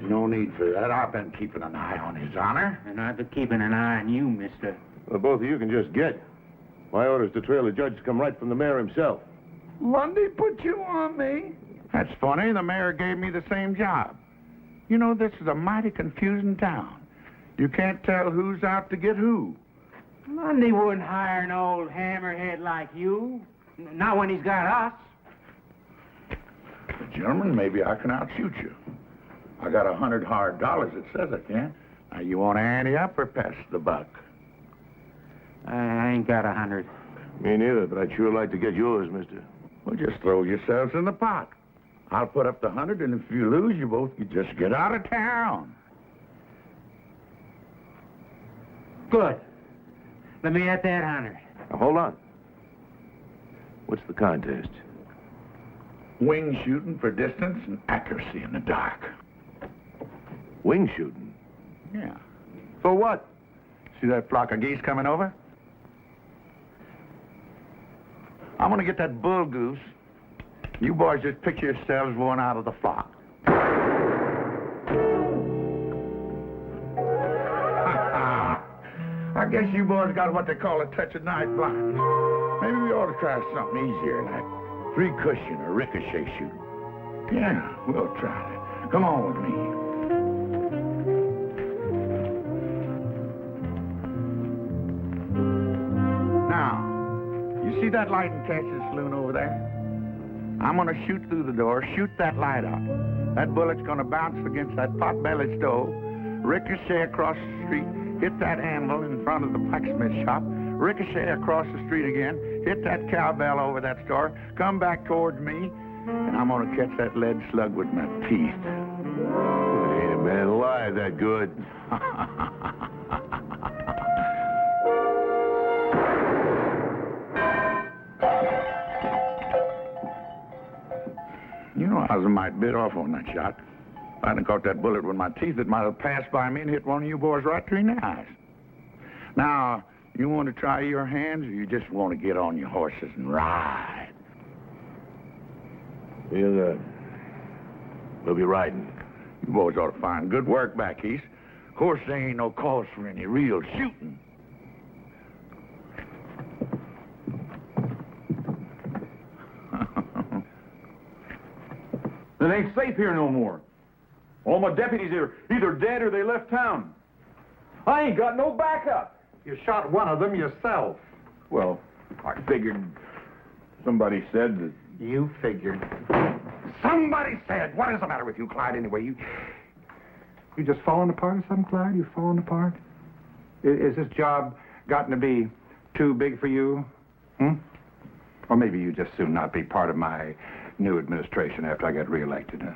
No need for that. I've been keeping an eye on his honor. And I've been keeping an eye on you, mister. Well, both of you can just get. My orders to trail the judge come right from the mayor himself. Lundy put you on me. That's funny. The mayor gave me the same job. You know, this is a mighty confusing town. You can't tell who's out to get who. Lundy wouldn't hire an old hammerhead like you. Not when he's got us. Gentlemen, maybe I can outshoot you. I got $100 hard dollars that says I can. Now, you want to ante up or pass the buck? I ain't got 100. Me neither, but I'd sure like to get yours, mister. Well, just throw yourselves in the pot. I'll put up the 100, and if you lose, you both can just get out of town. Good. Let me at that 100. Now, hold on. What's the contest? Wing shooting for distance and accuracy in the dark. Wing shooting? Yeah. For what? See that flock of geese coming over? I'm gonna get that bull goose. You boys just picture yourselves one out of the flock. I guess you boys got what they call a touch of night blindness. Maybe we ought to try something easier, like 3-cushion or ricochet shooting. Yeah, we'll try that. Come on with me. Now, you see that light in Cassius' saloon over there? I'm gonna shoot through the door, shoot that light out. That bullet's gonna bounce against that pot-bellied stove, ricochet across the street, hit that anvil in front of the blacksmith shop, ricochet across the street again, hit that cowbell over that store, come back towards me, and I'm gonna catch that lead slug with my teeth. Ain't a man alive that good. You know, I was a mite bit off on that shot. If I hadn't caught that bullet with my teeth, it might have passed by me and hit one of you boys right between the eyes. Now, you want to try your hands, or you just want to get on your horses and ride? We'll be riding. You boys ought to find good work back east. Of course, there ain't no cause for any real shooting. It ain't safe here no more. All my deputies are either dead or they left town. I ain't got no backup. You shot one of them yourself. Well, I figured somebody said that... You figured. Somebody said. What is the matter with you, Clyde, anyway? You just falling apart or something, Clyde? You falling apart? Is this job gotten to be too big for you? Or maybe you just soon not be part of my new administration after I get reelected, huh?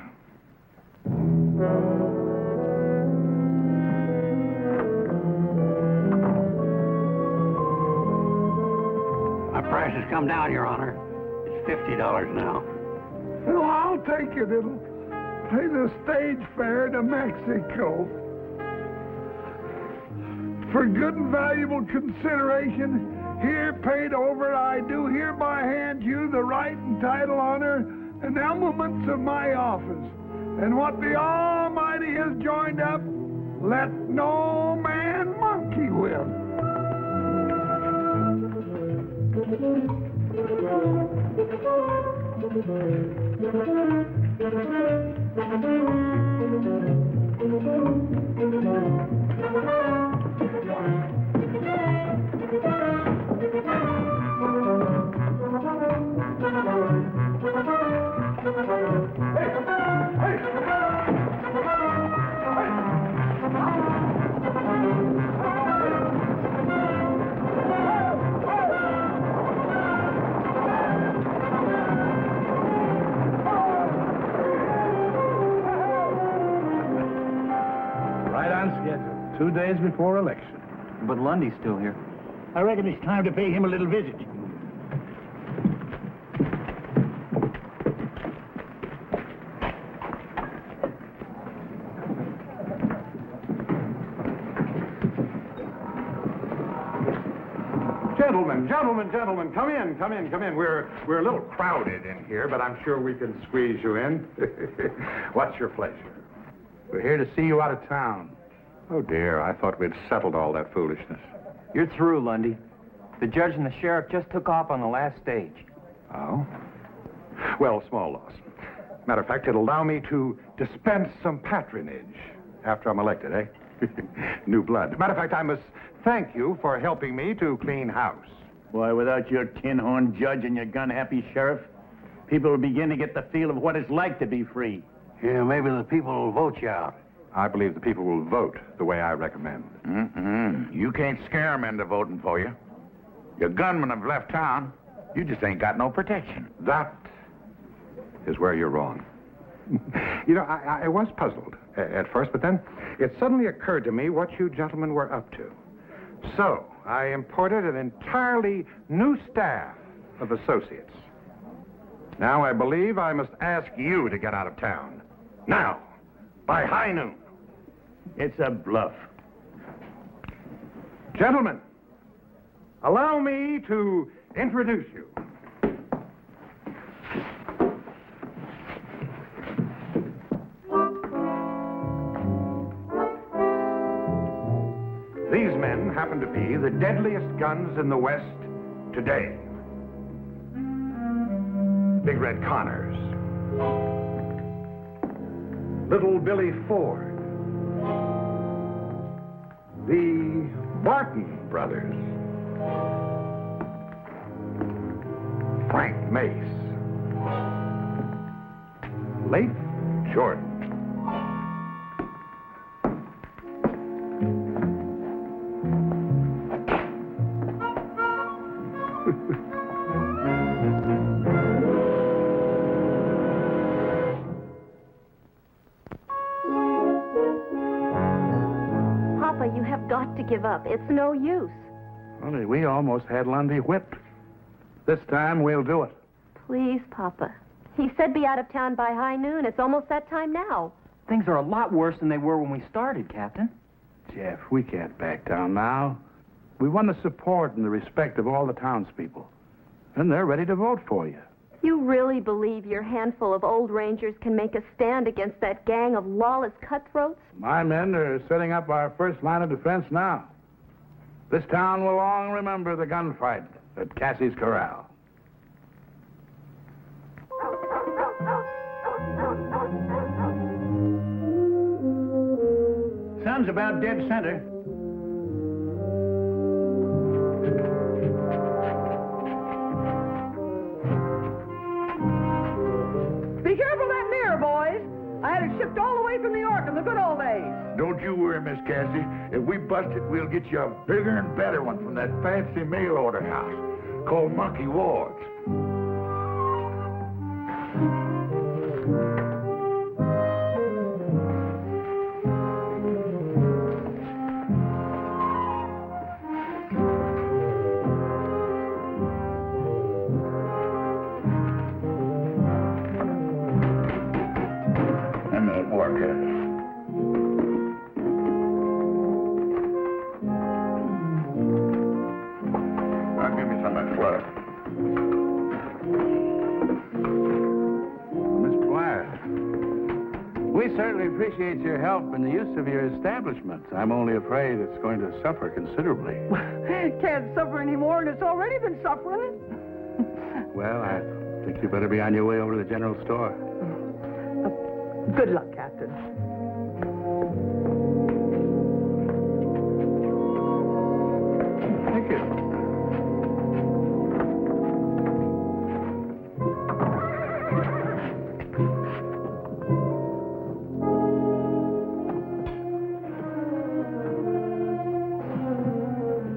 My price has come down, Your Honor. It's $50 now. Well, I'll take it. It'll pay the stage fare to Mexico. For good and valuable consideration, here paid over, I do hereby hand you the right and title, honor, and elements of my office. And what the Almighty has joined up, let no man monkey with. Right on schedule. 2 days before election. But Lundy's still here. I reckon it's time to pay him a little visit. Gentlemen, come in. We're a little crowded in here, but I'm sure we can squeeze you in. What's your pleasure? We're here to see you out of town. Oh, dear, I thought we'd settled all that foolishness. You're through, Lundy. The judge and the sheriff just took off on the last stage. Oh? Well, small loss. Matter of fact, it'll allow me to dispense some patronage after I'm elected, eh? New blood. Matter of fact, I must thank you for helping me to clean house. Why, without your tin-horn judge and your gun-happy sheriff, people will begin to get the feel of what it's like to be free. Yeah, maybe the people will vote you out. I believe the people will vote the way I recommend. You can't scare them into voting for you. Your gunmen have left town. You just ain't got no protection. That is where you're wrong. You know, I was puzzled at first, but then it suddenly occurred to me what you gentlemen were up to. So, I imported an entirely new staff of associates. Now I believe I must ask you to get out of town. Now, by high noon. It's a bluff. Gentlemen, allow me to introduce you. These men happen to be the deadliest guns in the West today. Big Red Connors. Little Billy Ford. The Barton brothers. Frank Mace. Leif Jordan. Papa, you have got to give up. It's no use. Only we almost had Lundy whipped. This time we'll do it. Please, Papa. He said be out of town by high noon. It's almost that time now. Things are a lot worse than they were when we started, Captain. Jeff, we can't back down now. We won the support and the respect of all the townspeople. And they're ready to vote for you. You really believe your handful of old rangers can make a stand against that gang of lawless cutthroats? My men are setting up our first line of defense now. This town will long remember the gunfight at Cassie's Corral. Sun's about dead center. Be careful of that mirror, boys. I had it shipped all the way from New York in the good old days. Don't you worry, Miss Cassie. If we bust it, we'll get you a bigger and better one from that fancy mail order house called Monkey Ward's. And that worker. Now give me some of that fluff. Miss Blythe, we certainly appreciate your help in the use of your establishment. I'm only afraid it's going to suffer considerably. Can't suffer anymore, and it's already been suffering. Well, I think you better be on your way over to the general store. Good luck, Captain. Thank you.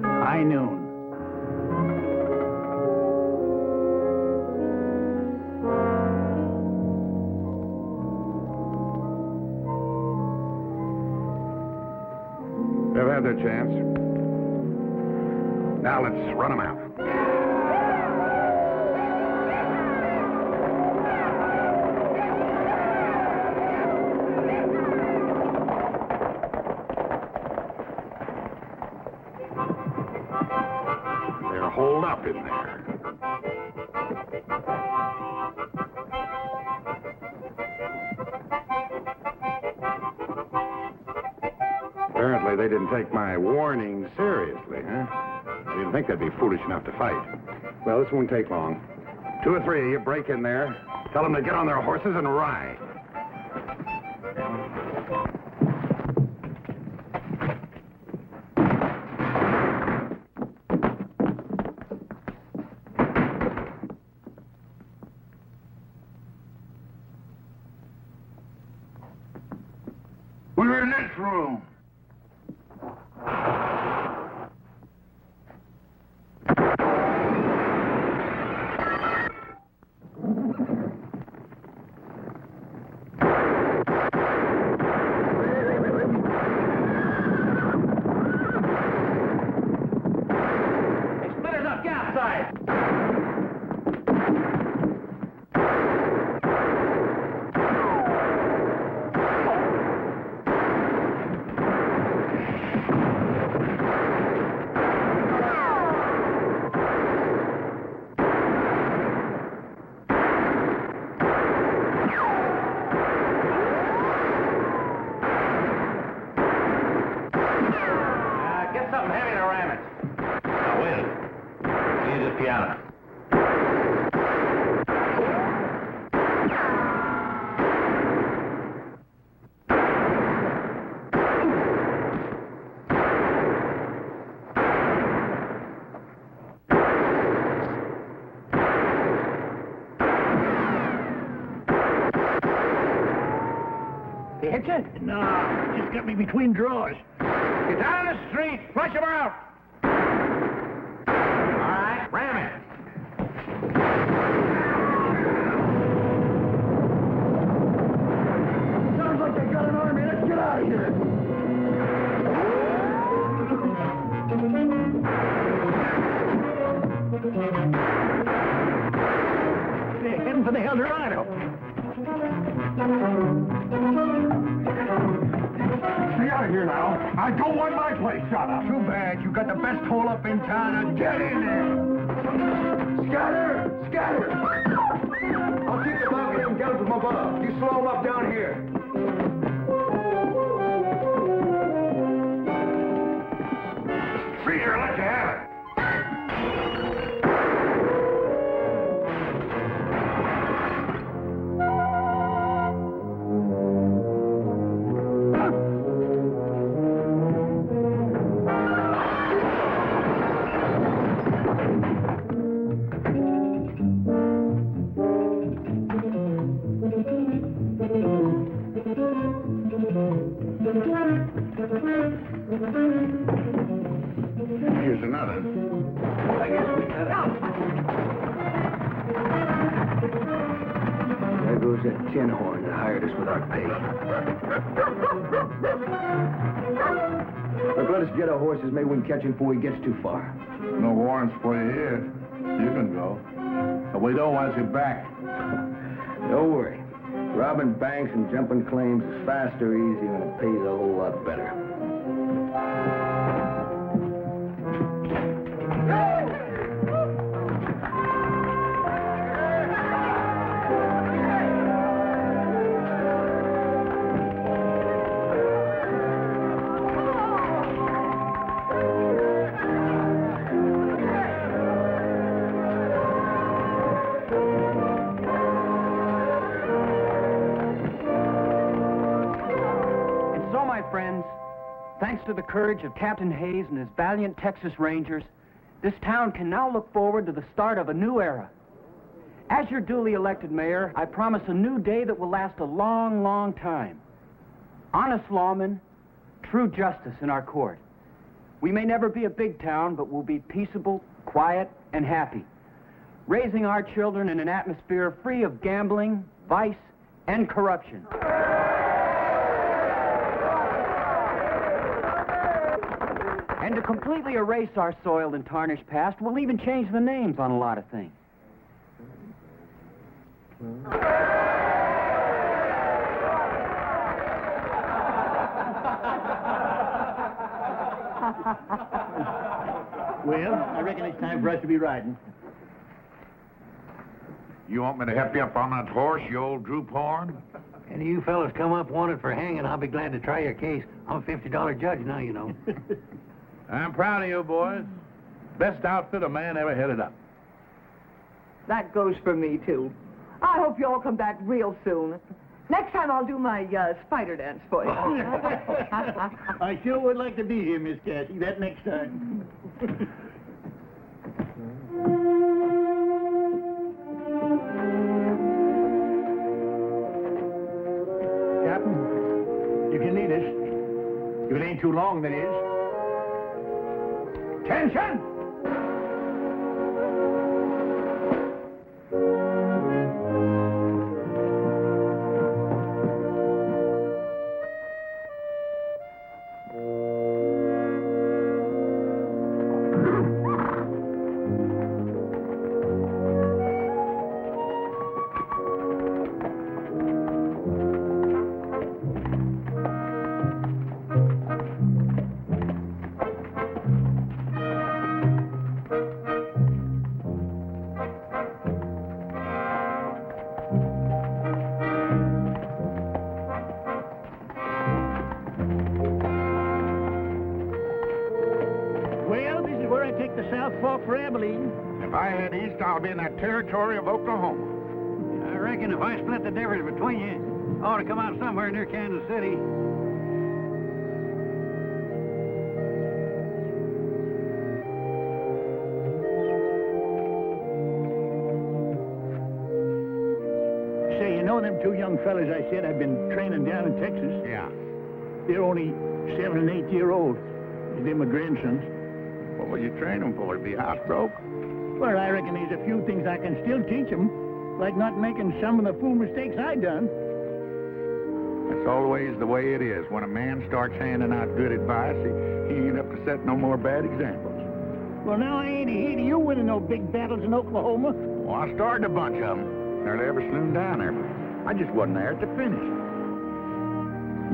High noon. They've had their chance. Now let's run them out. They're holed up in there. Apparently they didn't take my warning seriously, huh? I didn't think they'd be foolish enough to fight. Well, this won't take long. 2 or 3 of you break in there, tell them to get on their horses and ride. We're in this room. Get something heavy to ram it. Now, wait. Here's the piano. They hit you? No, just got me between drawers. Get down the street. Flush him out. All right, ram it. Sounds like they got an army. Let's get out of here. They're heading for the Eldorado. Stay out of here now. I don't want my place shot up. Too bad. You got the best hole up in town. Now get in there. Scatter! Scatter! I'll keep the bucket and guns from above. You slow them up down here. Freezer, let you have it. Here's another. I guess we got out. There goes that tin horn that hired us without pay. Look, let us get our horses. Maybe we can catch him before he gets too far. No warrants for you here. You can go. But we don't want you back. Don't worry. Robbing banks and jumping claims is faster, easier, and it pays a whole lot better. Friends, thanks to the courage of Captain Hayes and his valiant Texas Rangers, this town can now look forward to the start of a new era. As your duly elected mayor, I promise a new day that will last a long, long time. Honest lawmen, true justice in our court. We may never be a big town, but we'll be peaceable, quiet, and happy, raising our children in an atmosphere free of gambling, vice, and corruption. And to completely erase our soiled and tarnished past, we'll even change the names on a lot of things. Well, I reckon it's time for us to be riding. You want me to help you up on that horse, you old droop horn? Any of you fellas come up wanted for hanging, I'll be glad to try your case. I'm a $50 judge now, you know. I'm proud of you, boys. Best outfit a man ever headed up. That goes for me, too. I hope you all come back real soon. Next time I'll do my spider dance for you. I sure would like to be here, Miss Cassie, that next time. Captain, you can lead us. If it ain't too long, that is. Attention! If I head east, I'll be in that territory of Oklahoma. I reckon if I split the difference between you, I ought to come out somewhere near Kansas City. Say, you know them two young fellas I said I've been training down in Texas? Yeah. They're only 7 and 8 year old. They're my grandsons. What will you train them for? To be housebroke? Well, I reckon there's a few things I can still teach them, like not making some of the fool mistakes I done. That's always the way it is. When a man starts handing out good advice, he ain't up to set no more bad examples. Well, now I ain't ahead of you winning no big battles in Oklahoma. Well, I started a bunch of them. Nearly every saloon down there, but I just wasn't there to finish.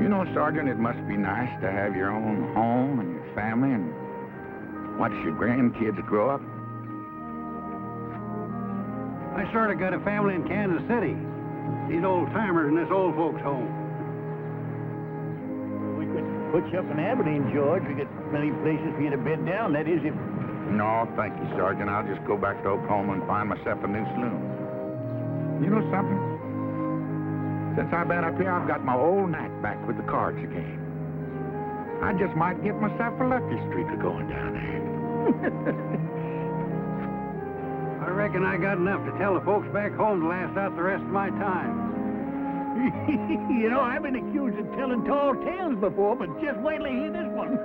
You know, Sergeant, it must be nice to have your own home and your family and watch your grandkids grow up. I sort of got a family in Kansas City. These old-timers in this old folks' home. We could put you up in Aberdeen, George. We got plenty of places for you to bed down. That is, if... No, thank you, Sergeant. I'll just go back to Oklahoma and find myself a new saloon. You know something? Since I've been up here, I've got my old knack back with the cards again. I just might get myself a lucky streak of going down there. I reckon I got enough to tell the folks back home to last out the rest of my time. You know, I've been accused of telling tall tales before, but just wait till you hear this one.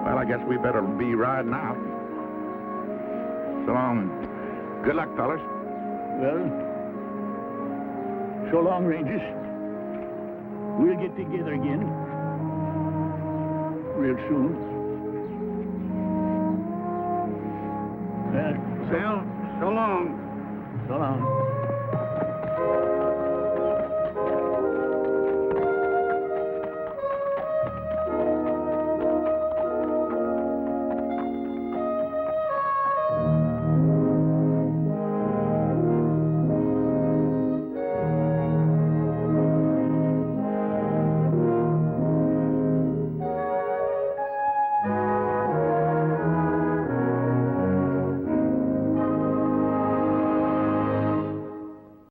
Well, I guess we better be riding out. So long. Good luck, fellas. Well, so long, Rangers. We'll get together again real soon.